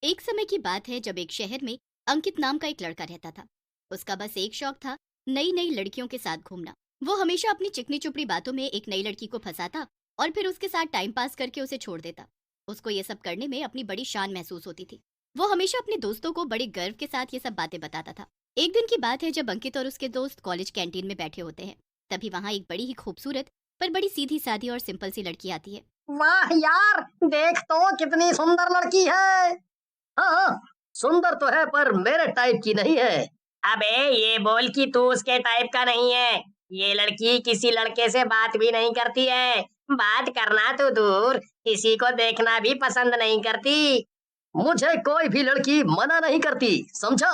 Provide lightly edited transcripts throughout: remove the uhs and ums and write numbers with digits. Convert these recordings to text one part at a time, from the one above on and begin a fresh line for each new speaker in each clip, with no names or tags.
एक समय की बात है जब एक शहर में अंकित नाम का एक लड़का रहता था। उसका बस एक शौक था, नई नई लड़कियों के साथ घूमना। वो हमेशा अपनी चिकनी चुपड़ी बातों में एक नई लड़की को फंसाता और फिर उसके साथ टाइम पास करके उसे छोड़ देता। उसको ये सब करने में अपनी बड़ी शान महसूस होती थी। वो हमेशा अपने दोस्तों को बड़े गर्व के साथ ये सब बातें बताता था। एक दिन की बात है जब अंकित और उसके दोस्त कॉलेज कैंटीन में बैठे होते हैं। तभी वहाँ एक बड़ी ही खूबसूरत पर बड़ी सीधी सादी और सिंपल सी लड़की आती है।
वाह यार, देख तो कितनी सुंदर लड़की है। हाँ, सुंदर तो है पर मेरे टाइप की नहीं है।
अबे ये बोल कि तू उसके टाइप का नहीं है। ये लड़की किसी लड़के से बात भी नहीं करती है। बात करना तो दूर, किसी को देखना भी पसंद नहीं करती।
मुझे कोई भी लड़की मना नहीं करती, समझा?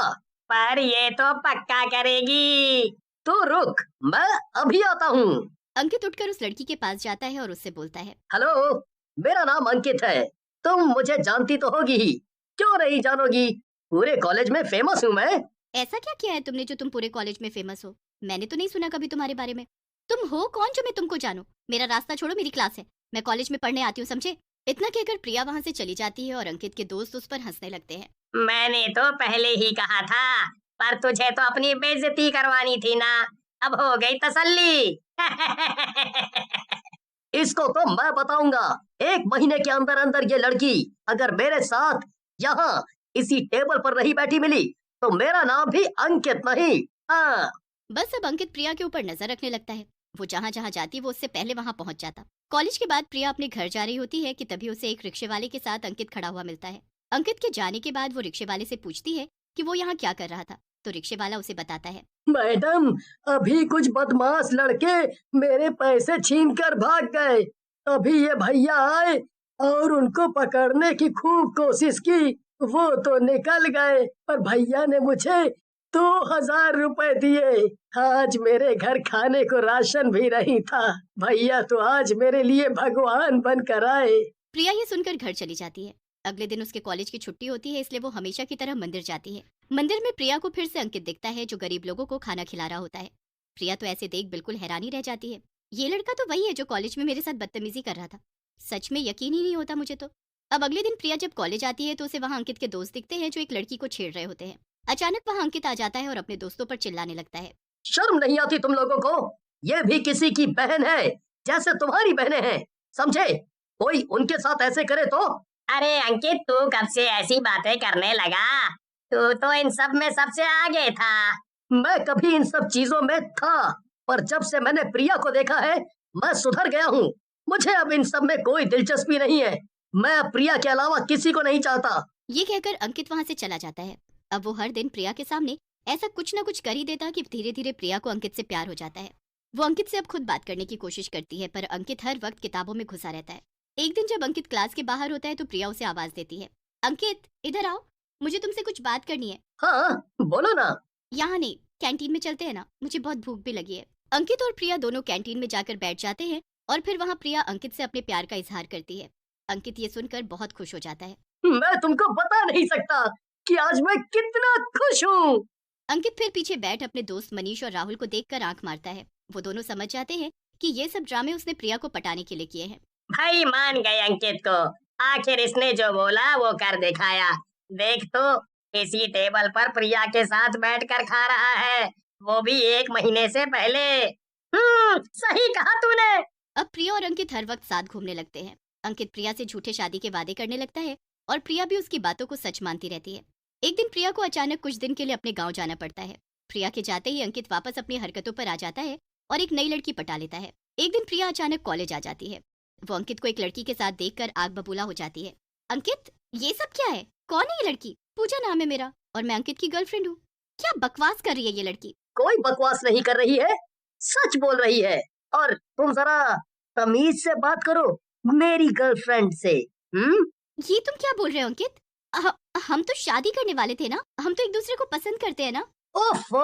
पर ये तो पक्का करेगी।
तू रुक, मैं अभी आता हूँ।
अंकित उठकर उस लड़की के पास जाता है और उससे बोलता है।
हेलो, मेरा नाम अंकित है। तुम मुझे जानती तो होगी ही, क्यों नहीं जानोगी? पूरे कॉलेज में फेमस हूँ मैं।
ऐसा क्या किया है तुमने जो तुम पूरे कॉलेज में फेमस हो? मैंने तो नहीं सुना कभी तुम्हारे बारे में। तुम हो कौन जो मैं तुमको जानूं? मेरा रास्ता छोड़ो, मेरी क्लास है, मैं कॉलेज में पढ़ने आती हूँ, समझे? इतना कहकर प्रिया वहाँ से चली जाती है और अंकित के दोस्त उस पर हंसने लगते हैं।
मैंने तो पहले ही कहा था, पर तुझे तो अपनी बेइज्जती करवानी थी ना। अब हो गई तसल्ली।
इसको तो मैं बताऊंगा। 1 महीने के अंदर अंदर ये लड़की अगर मेरे साथ यहाँ इसी टेबल पर नहीं बैठी मिली तो मेरा नाम भी अंकित नहीं। हाँ।
बस अब अंकित प्रिया के ऊपर नजर रखने लगता है। वो जहाँ जहाँ जाती वो उससे पहले वहाँ पहुँच जाता। कॉलेज के बाद प्रिया अपने घर जा रही होती है कि तभी उसे एक रिक्शे वाले के साथ अंकित खड़ा हुआ मिलता है। अंकित के जाने के बाद वो रिक्शे वाले से पूछती है कि वो यहाँ क्या कर रहा था, तो रिक्शे वाला उसे बताता है।
मैडम, अभी कुछ बदमाश लड़के मेरे पैसे छीनकर भाग गए। अभी ये भैया आए और उनको पकड़ने की खूब कोशिश की। वो तो निकल गए पर भैया ने मुझे 2,000 रुपए दिए। आज मेरे घर खाने को राशन भी नहीं था। भैया तो आज मेरे लिए भगवान बनकर आए।
प्रिया ये सुनकर घर चली जाती है। अगले दिन उसके कॉलेज की छुट्टी होती है, इसलिए वो हमेशा की तरह मंदिर जाती है। मंदिर में प्रिया को फिर से अंकित दिखता है जो गरीब लोगों को खाना खिला रहा होता है। प्रिया तो ऐसे देख बिल्कुल हैरानी रह जाती है। ये लड़का तो वही है जो कॉलेज में मेरे साथ बदतमीजी कर रहा था। सच में यकीन ही नहीं होता मुझे तो। अब अगले दिन प्रिया जब कॉलेज आती है तो उसे वहाँ अंकित के दोस्त दिखते हैं जो एक लड़की को छेड़ रहे होते हैं। अचानक वहाँ अंकित आ जाता है और अपने दोस्तों पर चिल्लाने लगता है।
शर्म नहीं आती तुम लोगों को? ये भी किसी की बहन है, जैसे तुम्हारी बहनें हैं, समझे? कोई उनके साथ ऐसे करे तो?
अरे अंकित, तू कब से ऐसी बातें करने लगा? तू तो इन सब में सबसे आगे था।
मैं कभी इन सब चीजों में था, पर जब से मैंने प्रिया को देखा है मैं सुधर गया हूँ। मुझे अब इन सब में कोई दिलचस्पी नहीं है। मैं अब प्रिया के अलावा किसी को नहीं चाहता।
ये कहकर अंकित वहाँ से चला जाता है। अब वो हर दिन प्रिया के सामने ऐसा कुछ न कुछ कर ही देता कि धीरे धीरे प्रिया को अंकित से प्यार हो जाता है। वो अंकित से अब खुद बात करने की कोशिश करती है, पर अंकित हर वक्त किताबों में घुसा रहता है। एक दिन जब अंकित क्लास के बाहर होता है तो प्रिया उसे आवाज देती है। अंकित, इधर आओ, मुझे तुमसे कुछ बात करनी है।
हाँ, बोलो ना।
यहाँ नहीं, कैंटीन में चलते हैं ना, मुझे बहुत भूख भी लगी है। अंकित और प्रिया दोनों कैंटीन में जाकर बैठ जाते हैं और फिर वहाँ प्रिया अंकित से अपने प्यार का इजहार करती है। अंकित ये सुनकर बहुत खुश हो जाता है।
मैं तुमको बता नहीं सकता कि आज मैं कितना खुश हूँ।
अंकित फिर पीछे बैठ अपने दोस्त मनीष और राहुल को देखकर आंख मारता है। वो दोनों समझ जाते हैं कि ये सब ड्रामे उसने प्रिया को पटाने के लिए किए हैं।
भाई मान गए अंकित को। आखिर इसने जो बोला वो कर दिखाया। देख तो, इसी टेबल पर प्रिया के साथ बैठकर खा रहा है, वो भी 1 महीने से पहले। सही कहा तूने।
अब प्रिया और अंकित हर वक्त साथ घूमने लगते हैं। अंकित प्रिया से झूठे शादी के वादे करने लगता है और प्रिया भी उसकी बातों को सच मानती रहती है। एक दिन प्रिया को अचानक कुछ दिन के लिए अपने गांव जाना पड़ता है। प्रिया के जाते ही अंकित वापस अपनी हरकतों पर आ जाता है और एक नई लड़की पटा लेता है। एक दिन प्रिया अचानक कॉलेज आ जाती है। वो अंकित को एक लड़की के साथ देखकर आग बबूला हो जाती है। अंकित, ये सब क्या है? कौन है ये लड़की? पूजा नाम है मेरा और मैं अंकित की गर्लफ्रेंड हूँ। क्या बकवास कर रही है ये लड़की?
कोई बकवास नहीं कर रही है, सच बोल रही है। और तुम जरा तमीज से बात करो मेरी गर्लफ्रेंड से।
ये तुम क्या बोल रहे हो अंकित? हम तो शादी करने वाले थे ना, हम तो एक दूसरे को पसंद करते हैं ना।
ओफो,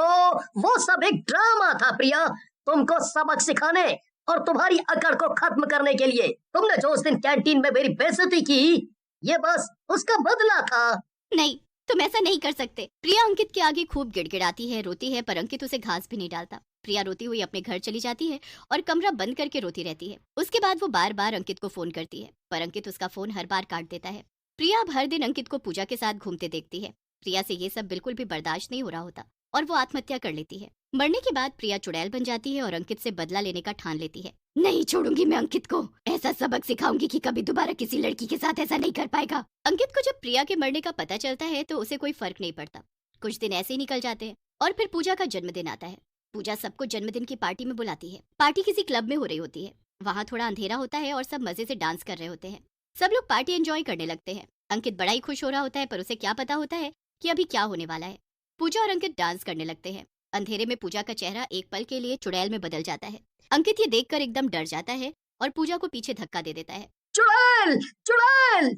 वो सब एक ड्रामा था प्रिया, तुमको सबक सिखाने और तुम्हारी अकड़ को खत्म करने के लिए। तुमने जो उस दिन कैंटीन में मेरी बेइज्जती की, ये बस उसका बदला था।
नहीं, तुम ऐसा नहीं कर सकते। प्रिया अंकित के आगे खूब गिड़गिड़ाती है, रोती है, पर अंकित उसे घास भी नहीं डालता। प्रिया रोती हुई अपने घर चली जाती है और कमरा बंद करके रोती रहती है। उसके बाद वो बार बार अंकित को फोन करती है, पर अंकित उसका फोन हर बार काट देता है। प्रिया अब हर दिन अंकित को पूजा के साथ घूमते देखती है। प्रिया से ये सब बिल्कुल भी बर्दाश्त नहीं हो रहा होता और वो आत्महत्या कर लेती है। मरने के बाद प्रिया चुड़ैल बन जाती है और अंकित से बदला लेने का ठान लेती है। नहीं छोड़ूंगी मैं अंकित को, ऐसा सबक सिखाऊंगी कि कभी दोबारा किसी लड़की के साथ ऐसा नहीं कर पाएगा। अंकित को जब प्रिया के मरने का पता चलता है तो उसे कोई फर्क नहीं पड़ता। कुछ दिन ऐसे ही निकल जाते हैं और फिर पूजा का जन्मदिन आता है। पूजा सबको जन्मदिन की पार्टी में बुलाती है। पार्टी किसी क्लब में हो रही होती है। वहाँ थोड़ा अंधेरा होता है और सब मजे से डांस कर रहे होते हैं। सब लोग पार्टी एंजॉय करने लगते हैं। अंकित बड़ा ही खुश हो रहा होता है, पर उसे क्या पता होता है कि अभी क्या होने वाला है। पूजा और अंकित डांस करने लगते हैं। अंधेरे में पूजा का चेहरा एक पल के लिए चुड़ैल में बदल जाता है। अंकित ये देखकर एकदम डर जाता है और पूजा को पीछे धक्का दे देता है।
चुड़ैल चुड़ैल।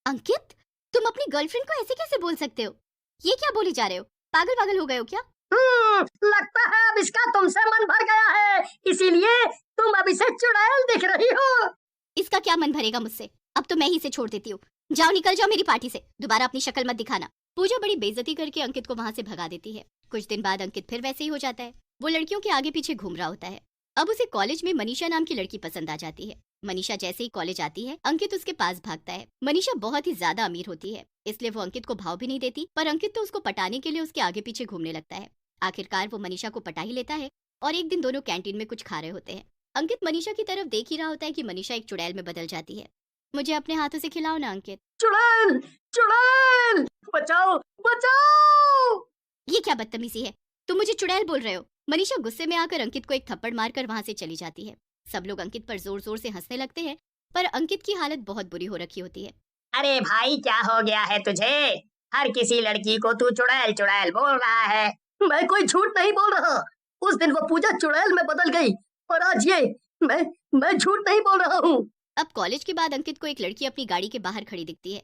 अंकित, तुम अपनी गर्लफ्रेंड को ऐसे कैसे बोल सकते हो? ये क्या बोले जा रहे हो? पागल पागल हो गए हो क्या?
लगता है अब इसका तुमसे मन भर गया है, इसीलिए तुम अब इसे चुड़ैल दिख रही हो।
इसका क्या मन भरेगा मुझसे? अब तो मैं ही इसे छोड़ देती हूँ। जाओ, निकल जाओ मेरी पार्टी से, दोबारा अपनी शक्ल मत दिखाना। पूजा बड़ी बेइज्जती करके अंकित को वहाँ से भगा देती है। कुछ दिन बाद अंकित फिर वैसे ही हो जाता है। वो लड़कियों के आगे पीछे घूम रहा होता है। अब उसे कॉलेज में मनीषा नाम की लड़की पसंद आ जाती है। मनीषा जैसे ही कॉलेज आती है, अंकित उसके पास भागता है। मनीषा बहुत ही ज्यादा अमीर होती है, इसलिए वो अंकित को भाव भी नहीं देती, पर अंकित तो उसको पटाने के लिए उसके आगे पीछे घूमने लगता है। आखिरकार वो मनीषा को पटा ही लेता है और एक दिन दोनों कैंटीन में कुछ खा रहे होते हैं। अंकित मनीषा की तरफ देख ही रहा होता है कि मनीषा एक चुड़ैल में बदल जाती है। मुझे अपने हाथों से खिलाओ ना अंकित।
चुड़ैल चुड़ैल, बचाओ बचाओ।
ये क्या बदतमीजी है? तुम मुझे चुड़ैल बोल रहे हो? मनीषा गुस्से में आकर अंकित को एक थप्पड़ मारकर वहाँ से चली जाती है। सब लोग अंकित पर जोर जोर से हंसने लगते हैं, पर अंकित की हालत बहुत बुरी हो रखी होती है।
अरे भाई, क्या हो गया है तुझे? हर किसी लड़की को तू चुड़ैल चुड़ैल बोल रहा है।
मैं कोई झूठ नहीं बोल रहा। उस दिन वो पूजा चुड़ैल में बदल गई और आज ये मैं झूठ नहीं बोल रहा हूँ।
अब कॉलेज के बाद अंकित को एक लड़की अपनी गाड़ी के बाहर खड़ी दिखती है।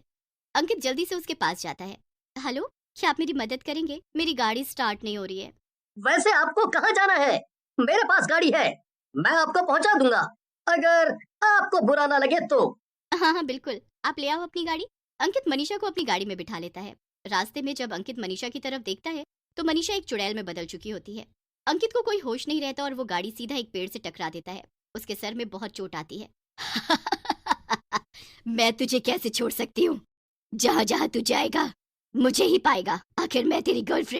अंकित जल्दी से उसके पास जाता है। हेलो, क्या आप मेरी मदद करेंगे? मेरी गाड़ी स्टार्ट नहीं हो रही है।
वैसे आपको कहाँ जाना है? मेरे पास गाड़ी है, मैं आपको पहुँचा दूंगा, अगर आपको बुरा ना लगे तो।
हाँ हाँ बिल्कुल, आप ले आओ अपनी गाड़ी। अंकित मनीषा को अपनी गाड़ी में बिठा लेता है। रास्ते में जब अंकित मनीषा की तरफ देखता है तो मनीषा एक चुड़ैल में बदल चुकी होती है। अंकित को कोई होश नहीं रहता और वो गाड़ी सीधा एक पेड़ से टकरा देता है। उसके सर में बहुत चोट आती है। मैं तुझे कैसे छोड़ सकती हूँ? जहाँ जहाँ तू जाएगा मुझे ही पाएगा। आखिर मैं तेरी गर्लफ्रेंड